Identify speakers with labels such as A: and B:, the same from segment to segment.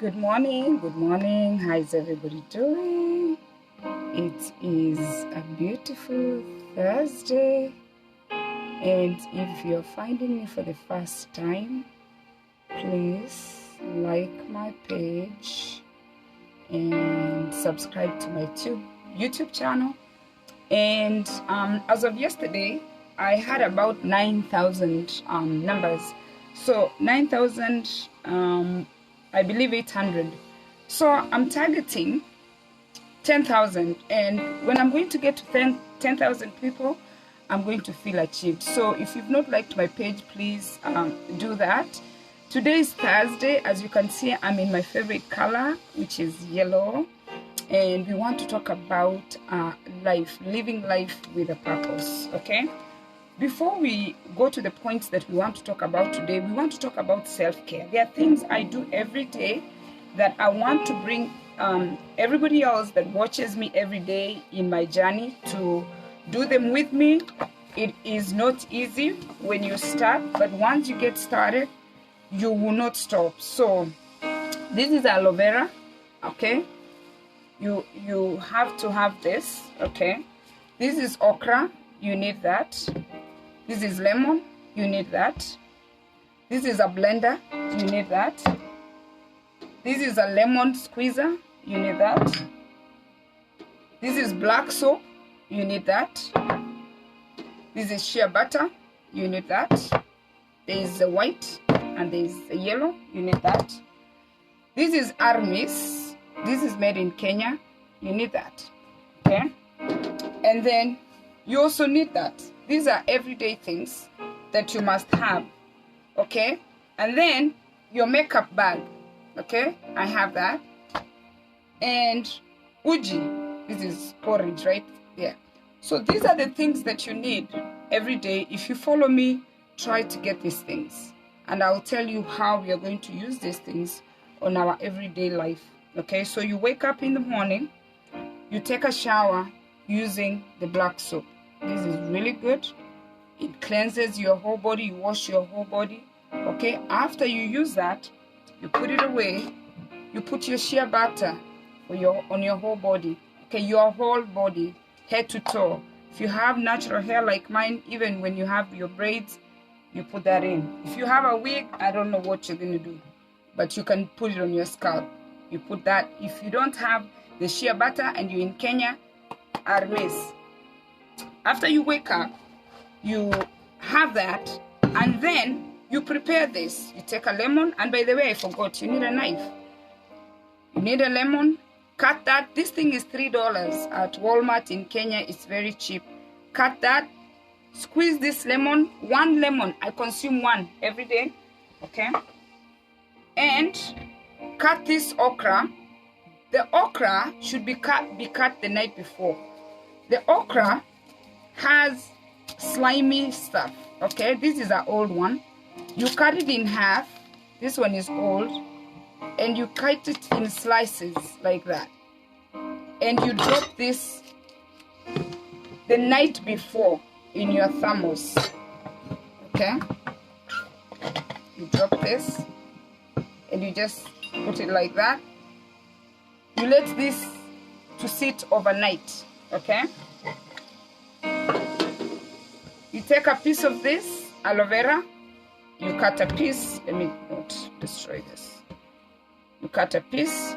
A: Good morning, good morning. How's everybody doing? It is a beautiful Thursday, and if you're finding me for the first time, please like my page and subscribe to my YouTube channel. And as of yesterday, I had about 9,000 numbers. So 9,000, I believe 800. So I'm targeting 10,000. And when I'm going to get to 10,000 people, I'm going to feel achieved. So if you've not liked my page, please do that. Today is Thursday. As you can see, I'm in my favorite color, which is yellow. And we want to talk about life, living life with a purpose, okay? Before we go to the points that we want to talk about today, we want to talk about self-care. There are things I do every day that I want to bring everybody else that watches me every day in my journey to do them with me. It is not easy when you start, but once you get started, you will not stop. So this is aloe vera, okay? You have to have this, okay? This is okra, you need that. This is lemon, you need that. This is a blender, you need that. This is a lemon squeezer, you need that. This is black soap, you need that. This is shea butter, you need that. There is the white and there is the yellow, you need that. This is Armis, this is made in Kenya, you need that, okay? And then you also need that. These are everyday things that you must have, okay? And then your makeup bag, okay? I have that. And uji, this is porridge right there. So these are the things that you need every day. If you follow me, try to get these things. And I'll tell you how we are going to use these things on our everyday life, okay? So you wake up in the morning, you take a shower using the black soap. This is really good. It cleanses your whole body. You wash your whole body. Okay. After you use that, you put it away. You put your shea butter on your whole body. Okay. Your whole body, head to toe. If you have natural hair like mine, even when you have your braids, you put that in. If you have a wig, I don't know what you're going to do, but you can put it on your scalp. You put that. If you don't have the shea butter and you're in Kenya, Armis. After you wake up, you have that, and then you prepare this. You take a lemon, and by the way, I forgot, you need a knife. You need a lemon, cut that. This thing is $3 at Walmart in Kenya. It's very cheap. Cut that, squeeze this lemon, one lemon. I consume one every day, okay? And cut this okra. The okra should be cut the night before. The okra has slimy stuff, okay? This is an old one. You cut it in half. This one is old. And you cut it in slices like that. And you drop this the night before in your thermos, okay? You drop this and you just put it like that. You let this to sit overnight, okay? You take a piece of this aloe vera, you cut a piece. Let me not destroy this. You cut a piece,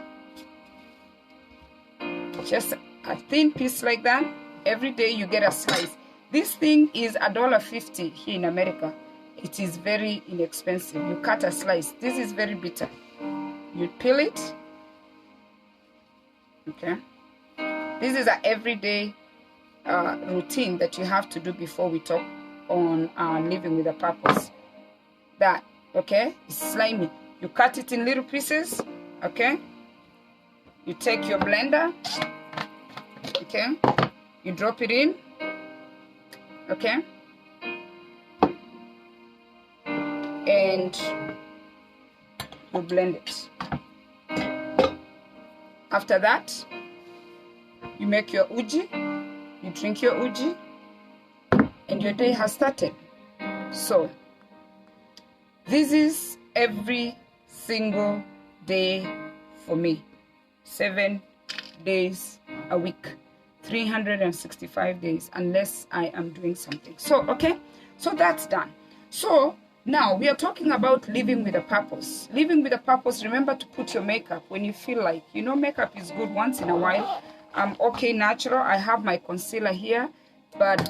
A: just a thin piece like that. Every day you get a slice. This thing is $1.50 here in America. It is very inexpensive. You cut a slice. This is very bitter. You peel it, okay? This is an everyday routine that you have to do before we talk on living with a purpose. That, okay? It's slimy. You cut it in little pieces, okay? You take your blender, okay? You drop it in, okay? And you blend it. After that, you make your uji. You drink your uji, and your day has started. So, this is every single day for me. 7 days a week, 365 days, unless I am doing something. So, okay, so that's done. So now we are talking about living with a purpose. Living with a purpose, remember to put your makeup when you feel like, you know, makeup is good once in a while. I'm okay natural. I have my concealer here, but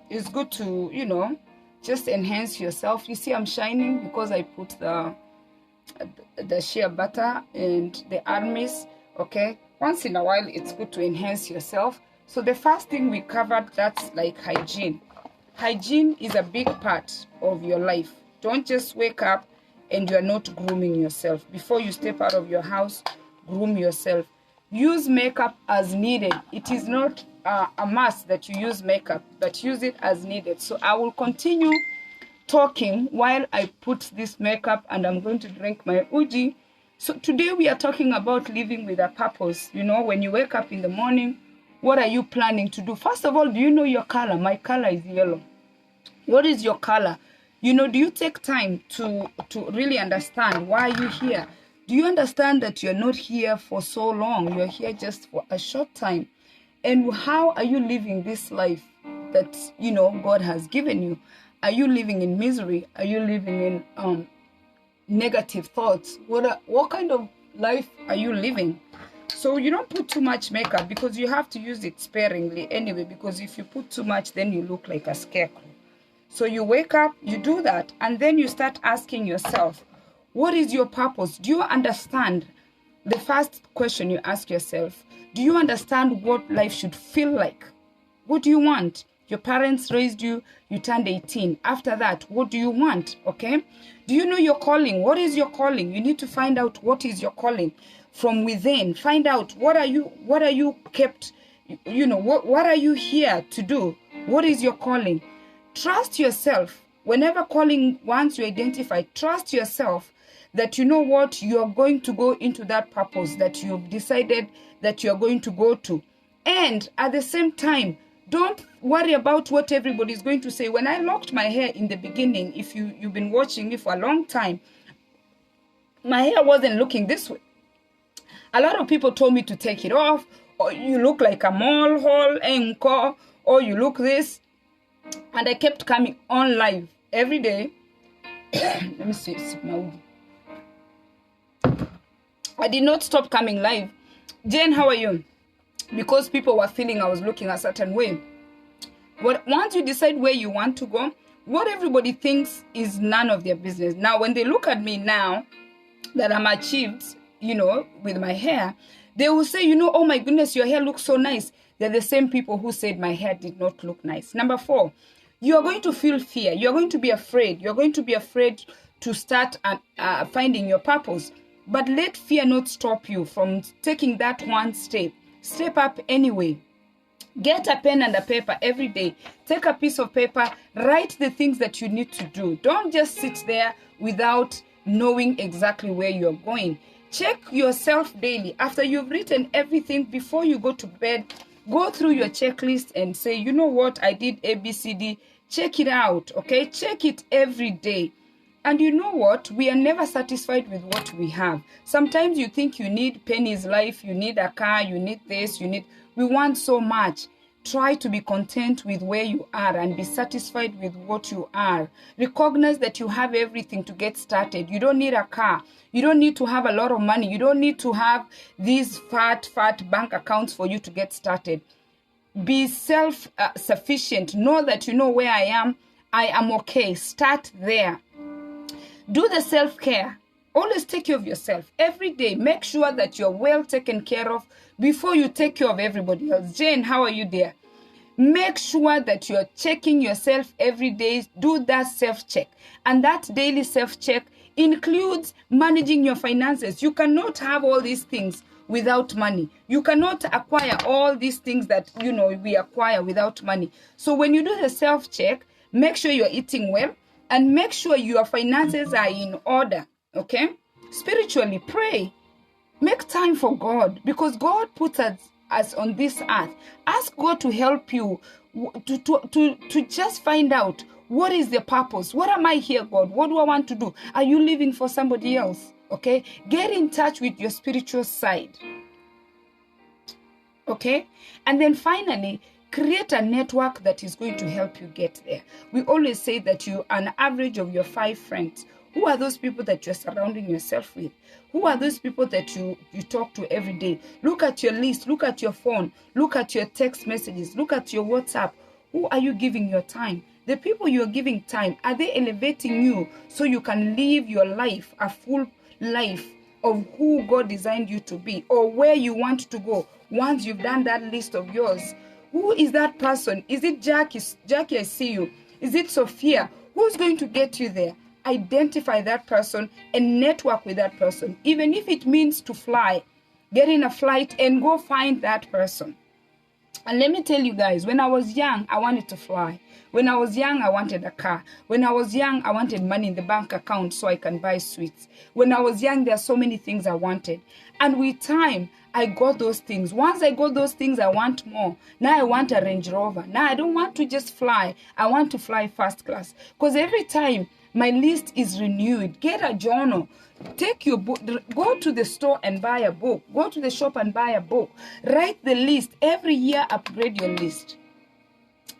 A: it's good to, you know, just enhance yourself. You see I'm shining because I put the shea butter and the armis. Okay, once in a while it's good to enhance yourself. So the first thing we covered, that's like hygiene. Hygiene is a big part of your life. Don't just wake up and you're not grooming yourself. Before you step out of your house, groom yourself. Use makeup as needed. It is not a must that you use makeup, but use it as needed. So I will continue talking while I put this makeup, and I'm going to drink my uji. So today we are talking about living with a purpose. You know, when you wake up in the morning, what are you planning to do? First of all, do you know your color? My color is yellow. What is your color? You know, do you take time to really understand why you're here? Do you understand that you're not here for so long? You're here just for a short time. And how are you living this life that, you know, God has given you? Are you living in misery? Are you living in negative thoughts? What kind of life are you living? So you don't put too much makeup, because you have to use it sparingly anyway, because if you put too much, then you look like a scarecrow. So you wake up, you do that, and then you start asking yourself, what is your purpose? Do you understand? The first question you ask yourself, do you understand what life should feel like? What do you want? Your parents raised you, you turned 18. After that, what do you want? Okay? Do you know your calling? What is your calling? You need to find out what is your calling from within. Find out what are you kept, you know, what are you here to do? What is your calling? Trust yourself. Whenever calling, once you identify, trust yourself that you know what, you are going to go into that purpose that you've decided that you're going to go to. And at the same time, don't worry about what everybody is going to say. When I locked my hair in the beginning, if you've been watching me for a long time, my hair wasn't looking this way. A lot of people told me to take it off, or you look like a mole hole, or you look this. And I kept coming on live every day. Let me see. I did not stop coming live. Jane, how are you? Because people were feeling I was looking a certain way. Once you decide where you want to go, what everybody thinks is none of their business. Now, when they look at me now that I'm achieved, you know, with my hair, they will say, you know, oh my goodness, your hair looks so nice. They're the same people who said my hair did not look nice. Number 4, you are going to feel fear. You're going to be afraid. You're going to be afraid to start finding your purpose. But let fear not stop you from taking that one step. Step up anyway. Get a pen and a paper every day. Take a piece of paper. Write the things that you need to do. Don't just sit there without knowing exactly where you're going. Check yourself daily. After you've written everything, before you go to bed, go through your checklist and say, you know what, I did ABCD. Check it out, okay? Check it every day. And you know what? We are never satisfied with what we have. Sometimes you think you need Penny's life, you need a car, you need this, we want so much. Try to be content with where you are and be satisfied with what you are. Recognize that you have everything to get started. You don't need a car. You don't need to have a lot of money. You don't need to have these fat bank accounts for you to get started. Be self-sufficient. Know that you know where I am okay. Start there. Do the self-care. Always take care of yourself. Every day, make sure that you're well taken care of before you take care of everybody else. Jane, how are you there? Make sure that you're checking yourself every day. Do that self-check. And that daily self-check includes managing your finances. You cannot have all these things without money. You cannot acquire all these things that, you know, we acquire without money. So when you do the self-check, make sure you're eating well and make sure your finances are in order. Okay? Spiritually, pray. Make time for God, because God put us on this earth. Ask God to help you to just find out what is the purpose. What am I here, God? What do I want to do? Are you living for somebody else? Okay? Get in touch with your spiritual side. Okay? And then finally, create a network that is going to help you get there. We always say that you are an average of your 5 friends. Who are those people that you're surrounding yourself with? Who are those people that you talk to every day? Look at your list. Look at your phone. Look at your text messages. Look at your WhatsApp. Who are you giving your time? The people you're giving time, are they elevating you so you can live your life, a full life of who God designed you to be, or where you want to go once you've done that list of yours? Who is that person? Is it Jackie? Jackie, I see you. Is it Sophia? Who's going to get you there? Identify that person and network with that person. Even if it means to fly, get in a flight and go find that person. And let me tell you guys, when I was young, I wanted to fly. When I was young, I wanted a car. When I was young, I wanted money in the bank account so I can buy sweets. When I was young, there are so many things I wanted. And with time, I got those things. Once I got those things, I want more. Now I want a Range Rover. Now I don't want to just fly. I want to fly first class. Because every time my list is renewed, get a journal. Take your book, go to the store and buy a book. Go to the shop and buy a book. Write the list. Every year, upgrade your list.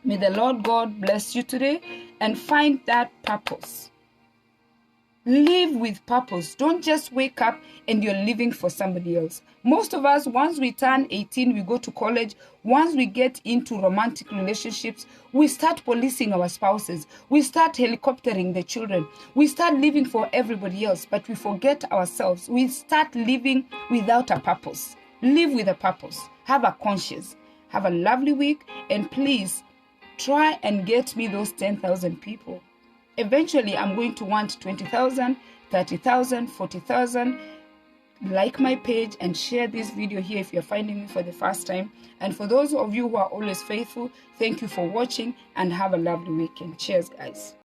A: May the Lord God bless you today and find that purpose. Live with purpose. Don't just wake up and you're living for somebody else. Most of us, once we turn 18, we go to college. Once we get into romantic relationships, we start policing our spouses. We start helicoptering the children. We start living for everybody else, but we forget ourselves. We start living without a purpose. Live with a purpose. Have a conscience. Have a lovely week, and please try and get me those 10,000 people. Eventually, I'm going to want 20,000, 30,000, 40,000. Like my page and share this video here if you're finding me for the first time. And for those of you who are always faithful, thank you for watching and have a lovely weekend. Cheers, guys.